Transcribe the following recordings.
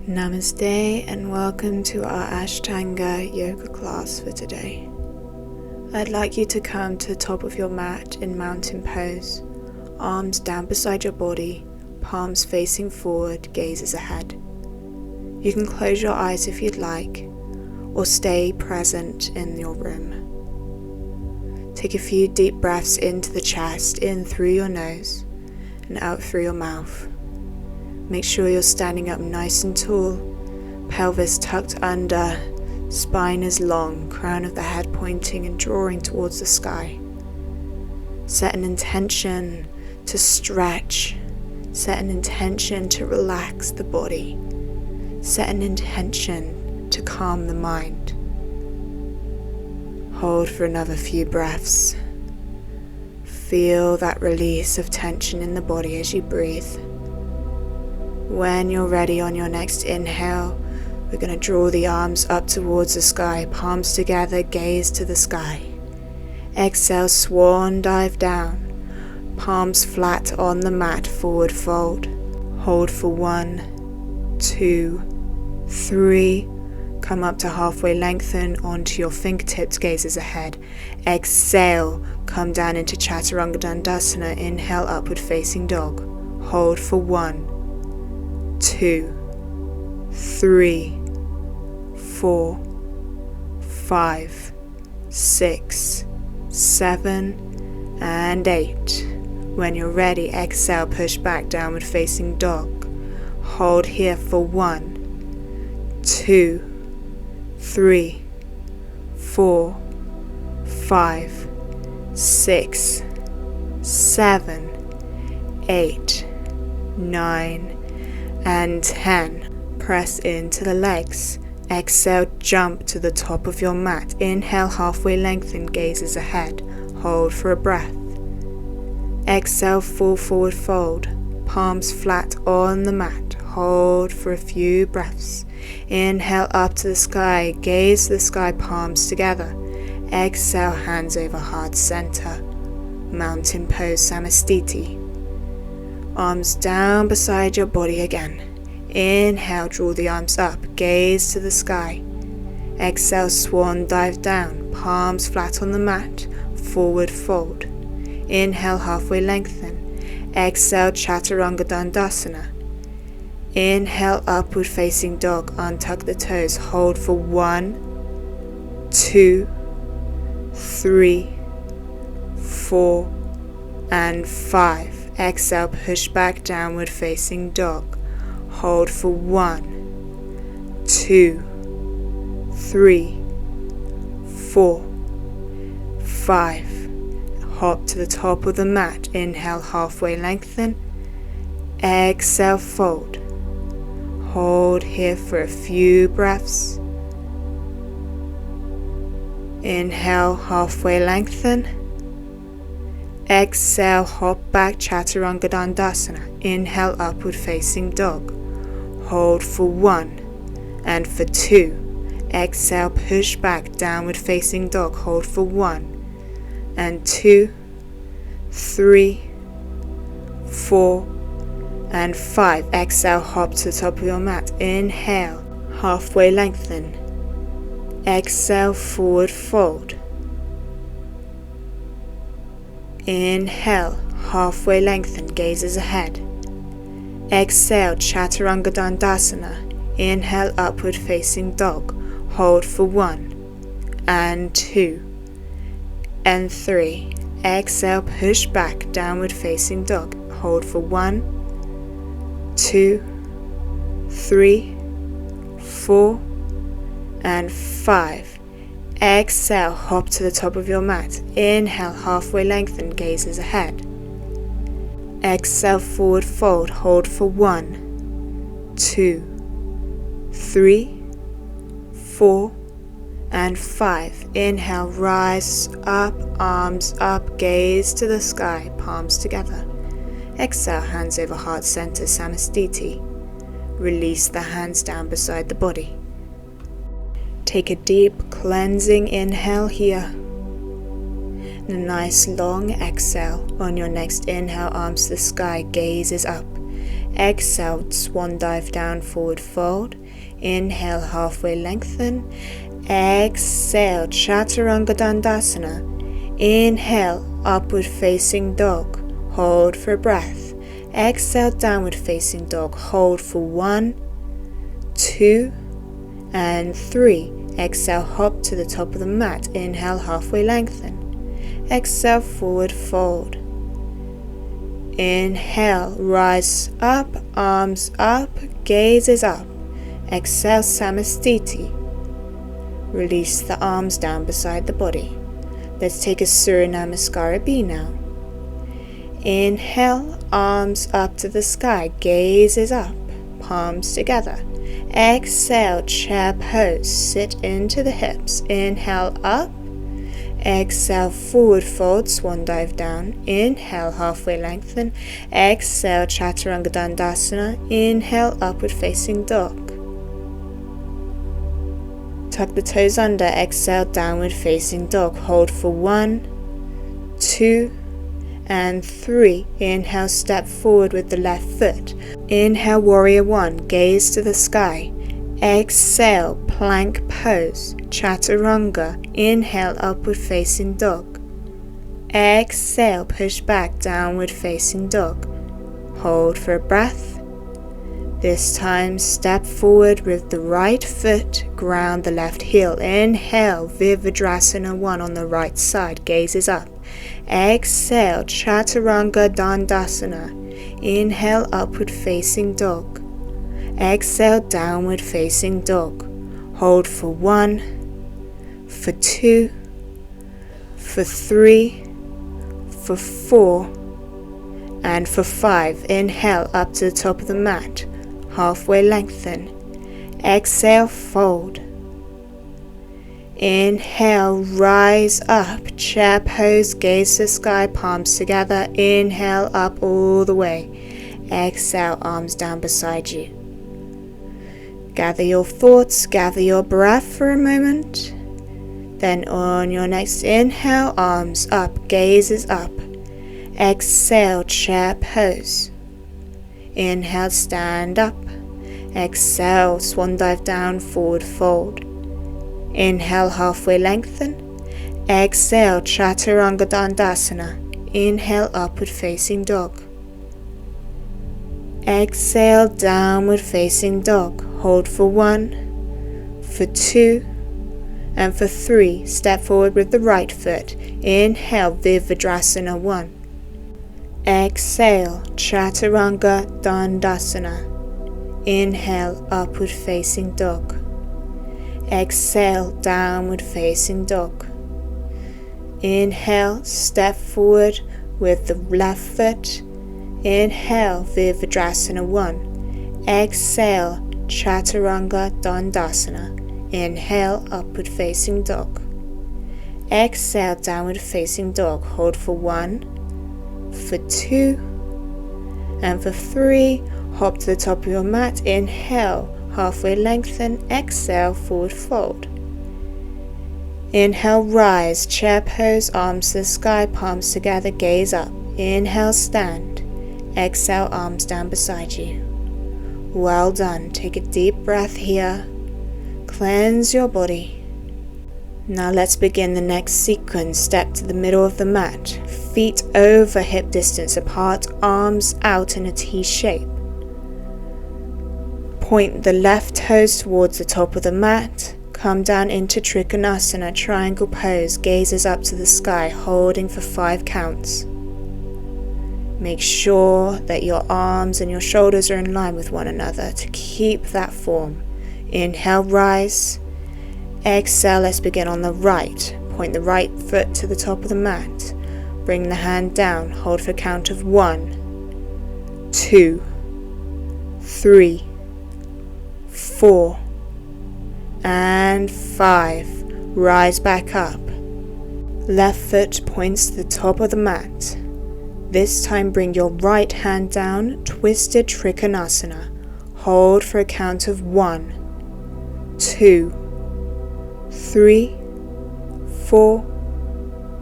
Namaste and welcome to our Ashtanga yoga class for today. I'd like you to come to the top of your mat in mountain pose, arms down beside your body, palms facing forward, gazes ahead. You can close your eyes if you'd like, or stay present in your room. Take a few deep breaths into the chest, in through your nose and out through your mouth. Make sure you're standing up nice and tall, pelvis tucked under, spine is long, crown of the head pointing and drawing towards the sky. Set an intention to stretch. Set an intention to relax the body. Set an intention to calm the mind. Hold for another few breaths. Feel that release of tension in the body as you breathe. When you're ready on your next inhale, we're going to draw the arms up towards the sky, palms together, gaze to the sky. Exhale, swan dive down, palms flat on the mat, forward fold. Hold for 1, 2, 3. Come up to halfway, lengthen onto your fingertips, gazes ahead. Exhale, come down into Chaturanga Dandasana. Inhale, upward facing dog. Hold for 1, 2, 3, 4, 5, 6, 7, and 8. When you're ready, exhale, push back, downward facing dog. Hold here for 1, 2, 3, 4, 5, 6, 7, 8, 9, and 10. Press into the legs. Exhale, jump to the top of your mat. Inhale, halfway lengthen, gazes ahead. Hold for a breath. Exhale, full forward fold. Palms flat on the mat. Hold for a few breaths. Inhale, up to the sky. Gaze to the sky, palms together. Exhale, hands over heart center. Mountain pose, Samastiti. Arms down beside your body again. Inhale, draw the arms up, gaze to the sky. Exhale, swan dive down, palms flat on the mat, forward fold. Inhale, halfway lengthen. Exhale, Chaturanga Dandasana. Inhale, upward facing dog, untuck the toes, hold for 1, 2, 3, 4, and 5. Exhale, push back, downward facing dog. Hold for 1, 2, 3, 4, 5. Hop to the top of the mat. Inhale, halfway lengthen. Exhale, fold. Hold here for a few breaths. Inhale, halfway lengthen. Exhale, hop back, Chaturanga Dandasana. Inhale, upward facing dog. Hold for 1 and for 2. Exhale, push back, downward facing dog. Hold for 1 and 2, 3, 4, and 5. Exhale, hop to the top of your mat. Inhale, halfway lengthen. Exhale, forward fold. Inhale, halfway lengthen, gazes ahead. Exhale, Chaturanga Dandasana. Inhale, upward facing dog. Hold for 1 and 2 and 3. Exhale, push back, downward facing dog. Hold for 1, 2, 3, 4, and 5. Exhale, hop to the top of your mat. Inhale, halfway lengthen, gazes ahead. Exhale, forward fold. Hold for 1, 2, 3, 4, and 5. Inhale, rise up, arms up, gaze to the sky, palms together. Exhale, hands over heart center, Samastiti. Release the hands down beside the body. Take a deep cleansing inhale here. And a nice long exhale. On your next inhale, arms to the sky, gaze is up. Exhale, swan dive down, forward fold. Inhale, halfway lengthen. Exhale, Chaturanga Dandasana. Inhale, upward facing dog. Hold for breath. Exhale, downward facing dog. Hold for 1, 2, and 3. Exhale, hop to the top of the mat. Inhale, halfway lengthen. Exhale, forward fold. Inhale, rise up, arms up, gazes up. Exhale, Samastiti. Release the arms down beside the body. Let's take a Surya Namaskar B now. Inhale, arms up to the sky, gazes up, palms together. Exhale, chair pose, sit into the hips. Inhale, up. Exhale, forward fold, swan dive down. Inhale, halfway lengthen. Exhale, Chaturanga Dandasana. Inhale, upward facing dog. Tuck the toes under. Exhale, downward facing dog. Hold for 1, 2, and 3. Inhale, step forward with the left foot. Inhale, warrior 1, gaze to the sky. Exhale, plank pose, Chaturanga. Inhale, upward facing dog. Exhale, push back, downward facing dog. Hold for a breath. This time, step forward with the right foot, ground the left heel. Inhale, Virabhadrasana 1 on the right side, gazes up. Exhale, Chaturanga Dandasana. Inhale, upward facing dog. Exhale, downward facing dog. Hold for 1, for 2, for 3, for 4, and for 5. Inhale, up to the top of the mat. Halfway lengthen. Exhale, fold. Inhale, rise up, chair pose, gaze to the sky, palms together. Inhale, up all the way. Exhale, arms down beside you. Gather your thoughts, gather your breath for a moment. Then on your next inhale, arms up, gazes up. Exhale, chair pose. Inhale, stand up. Exhale, swan dive down, forward fold. Inhale, halfway lengthen. Exhale, Chaturanga Dandasana. Inhale, upward facing dog. Exhale, downward facing dog. Hold for 1, for 2, and for 3. Step forward with the right foot. Inhale, Virabhadrasana 1. Exhale, Chaturanga Dandasana. Inhale, upward facing dog. Exhale, downward facing dog. Inhale, step forward with the left foot. Inhale, Virabhadrasana 1. Exhale, Chaturanga Dandasana. Inhale, upward facing dog. Exhale, downward facing dog. Hold for 1, for 2, and for 3. Hop to the top of your mat. Inhale, halfway lengthen. Exhale, forward fold. Inhale, rise, chair pose, arms to the sky, palms together, gaze up. Inhale, stand. Exhale, arms down beside you. Well done. Take a deep breath here. Cleanse your body. Now let's begin the next sequence. Step to the middle of the mat. Feet over hip distance apart, arms out in a T shape. Point the left toes towards the top of the mat. Come down into Trikonasana, triangle pose, gazes up to the sky, holding for 5 counts. Make sure that your arms and your shoulders are in line with one another to keep that form. Inhale, rise. Exhale, let's begin on the right. Point the right foot to the top of the mat. Bring the hand down, hold for a count of 1, 2, 3, 4, and 5. Rise back up. Left foot points to the top of the mat. This time bring your right hand down, twisted Trikonasana. Hold for a count of 1, 2, 3, 4,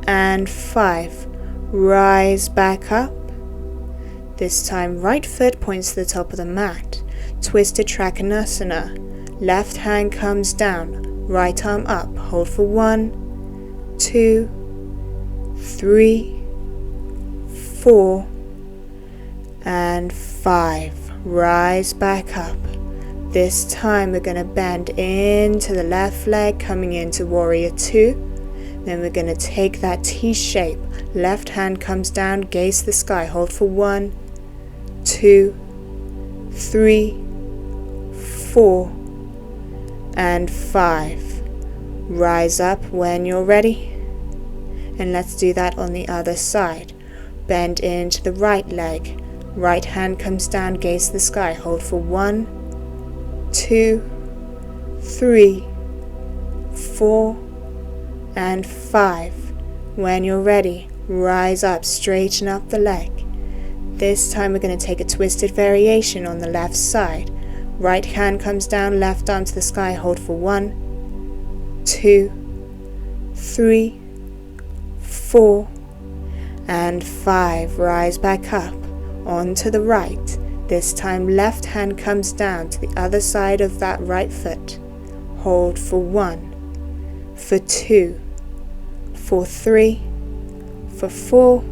and 5. Rise back up. This time, right foot points to the top of the mat. Twisted Trikonasana. Left hand comes down. Right arm up. Hold for 1, 2, 3, 4, and 5. Rise back up. This time we're going to bend into the left leg, coming into Warrior 2. Then we're going to take that T shape. Left hand comes down, gaze the sky. Hold for 1, 2, 3, 4, and 5. Rise up when you're ready. And let's do that on the other side. Bend into the right leg. Right hand comes down, gaze the sky. Hold for 1, 2, 3, 4, and 5. When you're ready, rise up, straighten up the leg. This time we're going to take a twisted variation on the left side. Right hand comes down, left arm to the sky. Hold for 1, 2, 3, 4, and 5. Rise back up. Onto the right. This time left hand comes down to the other side of that right foot. Hold for 1, for 2, for 3, for 4,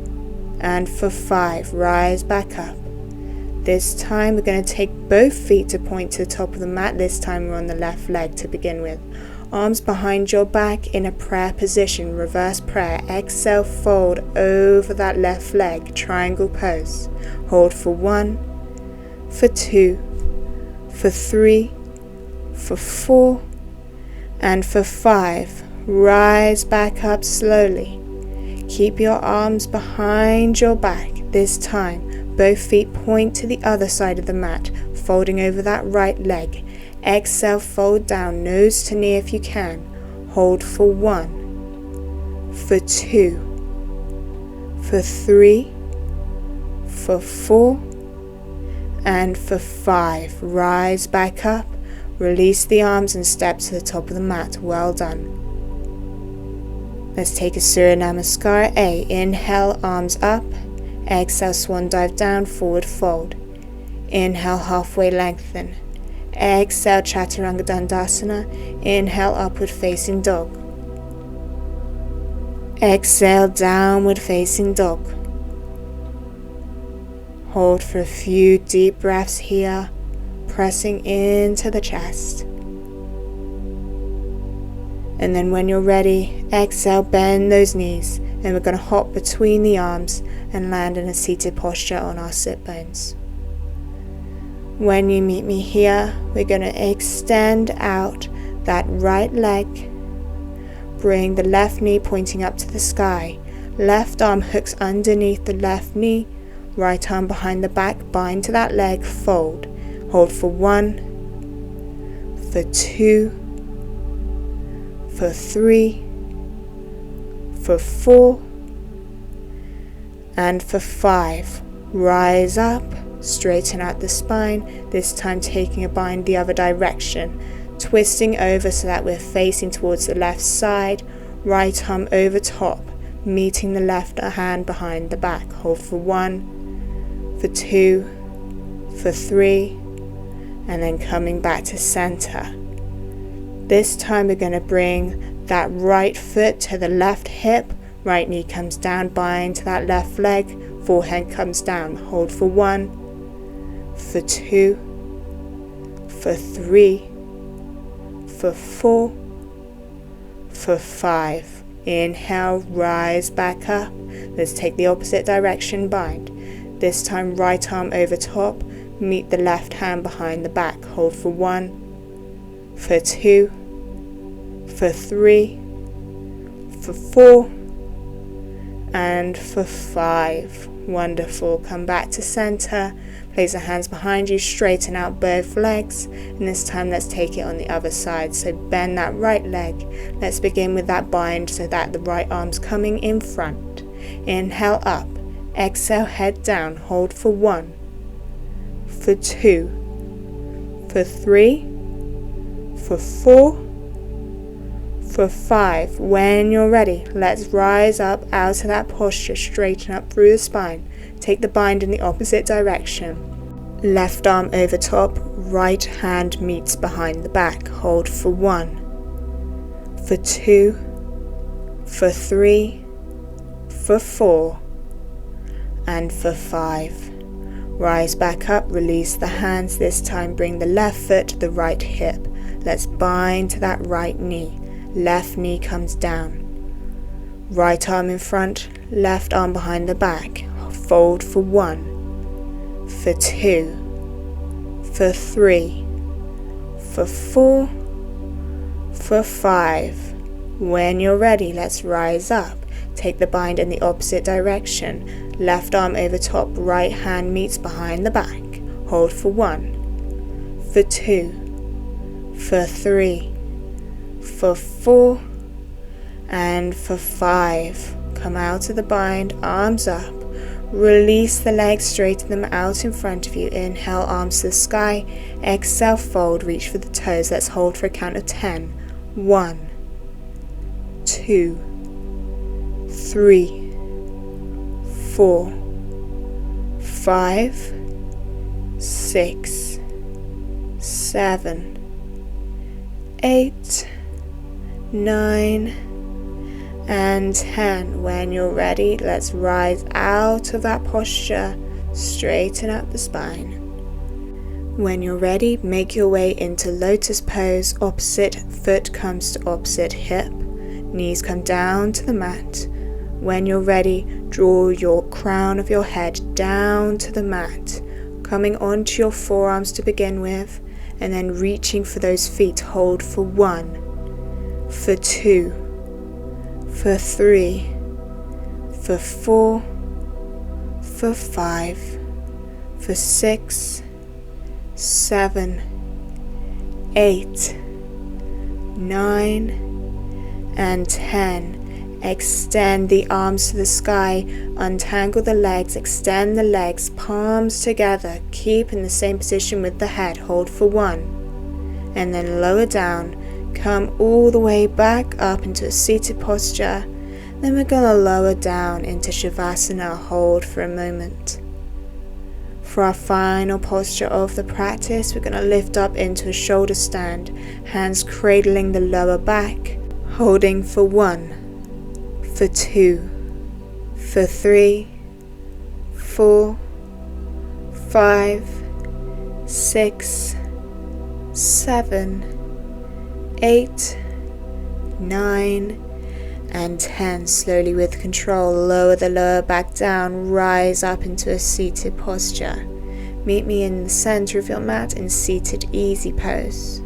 and for 5. Rise back up. This time we're going to take both feet to point to the top of the mat. This time we're on the left leg to begin with. Arms behind your back in a prayer position, reverse prayer. Exhale, fold over that left leg, triangle pose. Hold for 1, for 2, for 3, for 4, and for 5. Rise back up slowly. Keep your arms behind your back. This time, both feet point to the other side of the mat, folding over that right leg. Exhale, fold down, nose to knee if you can. Hold for 1, for 2, for 3, for 4, and for 5. Rise back up, release the arms and step to the top of the mat. Well done. Let's take a Surya Namaskar A. Inhale, arms up. Exhale, swan dive down, forward fold. Inhale, halfway lengthen. Exhale, Chaturanga Dandasana. Inhale, upward facing dog. Exhale, downward facing dog. Hold for a few deep breaths here, pressing into the chest. And then when you're ready, exhale, bend those knees, and we're going to hop between the arms and land in a seated posture on our sit bones. When you meet me here, we're going to extend out that right leg. Bring the left knee pointing up to the sky. Left arm hooks underneath the left knee. Right arm behind the back. Bind to that leg. Fold. Hold for 1, for 2, for 3, for 4, and for 5. Rise up. Straighten out the spine, this time taking a bind the other direction, twisting over so that we're facing towards the left side, right arm over top, meeting the left hand behind the back. Hold for 1, for 2, for 3, and then coming back to center. This time we're going to bring that right foot to the left hip, right knee comes down, bind to that left leg, forehead comes down. Hold for 1, for 2, for 3, for 4, for 5. Inhale, rise back up. Let's take the opposite direction, bind. This time right arm over top, meet the left hand behind the back. Hold for 1, for 2, for 3, for 4, and for 5. Wonderful. Come back to center. Place the hands behind you, straighten out both legs, and this time let's take it on the other side. So bend that right leg. Let's begin with that bind so that the right arm's coming in front. Inhale up, exhale, head down. Hold for 1, for 2, for 3, for 4, For 5, when you're ready, let's rise up out of that posture, straighten up through the spine. Take the bind in the opposite direction. Left arm over top, right hand meets behind the back. Hold for 1, for 2, for 3, for 4, and for 5. Rise back up, release the hands. This time bring the left foot to the right hip. Let's bind to that right knee. Left knee comes down. Right arm in front, left arm behind the back. Fold for 1, for 2, for 3, for 4, for 5. When you're ready, let's rise up. Take the bind in the opposite direction. Left arm over top, right hand meets behind the back. Hold for 1, for 2, for 3, for 4, and for 5. Come out of the bind, arms up. Release the legs, straighten them out in front of you. Inhale, arms to the sky. Exhale, fold, reach for the toes. Let's hold for a count of 10. 1, 2, 3, 4, 5, 6, 7, 8, 9, and 10. When you're ready, let's rise out of that posture, straighten up the spine. When you're ready, make your way into lotus pose. Opposite foot comes to opposite hip, knees come down to the mat. When you're ready, draw your crown of your head down to the mat, coming onto your forearms to begin with, and then reaching for those feet. Hold for 1, for 2, for 3, for 4, for 5, for 6, 7, 8, 9, and 10. Extend the arms to the sky, untangle the legs, extend the legs, palms together, keep in the same position with the head. Hold for 1, and then lower down, come all the way back up into a seated posture. Then we're going to lower down into Shavasana. Hold for a moment. For our final posture of the practice, we're going to lift up into a shoulder stand, hands cradling the lower back, holding for 1, for 2, for 3, 4, 5, 6, 7, 8, 9, and 10. Slowly with control, lower the lower back down, rise up into a seated posture. Meet me in the center of your mat in seated easy pose.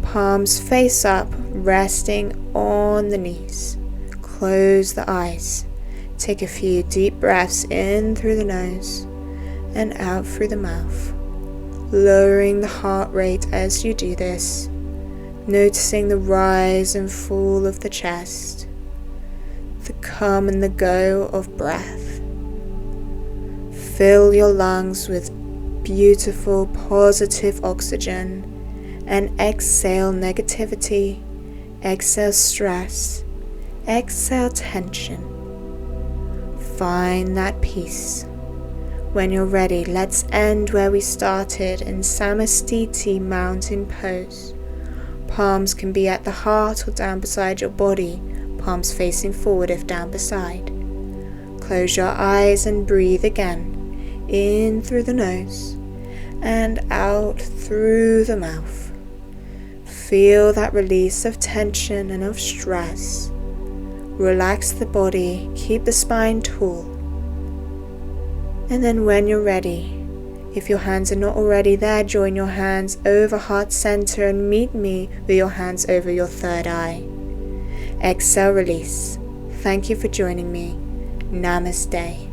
Palms face up, resting on the knees. Close the eyes. Take a few deep breaths in through the nose and out through the mouth. Lowering the heart rate as you do this, noticing the rise and fall of the chest, the come and the go of breath. Fill your lungs with beautiful, positive oxygen and exhale negativity, exhale stress, exhale tension. Find that peace. When you're ready, let's end where we started in Samastiti mountain pose. Palms can be at the heart or down beside your body, palms facing forward if down beside. Close your eyes and breathe again, in through the nose and out through the mouth. Feel that release of tension and of stress. Relax the body, keep the spine tall. And then when you're ready, if your hands are not already there, join your hands over heart center and meet me with your hands over your third eye. Exhale, release. Thank you for joining me. Namaste.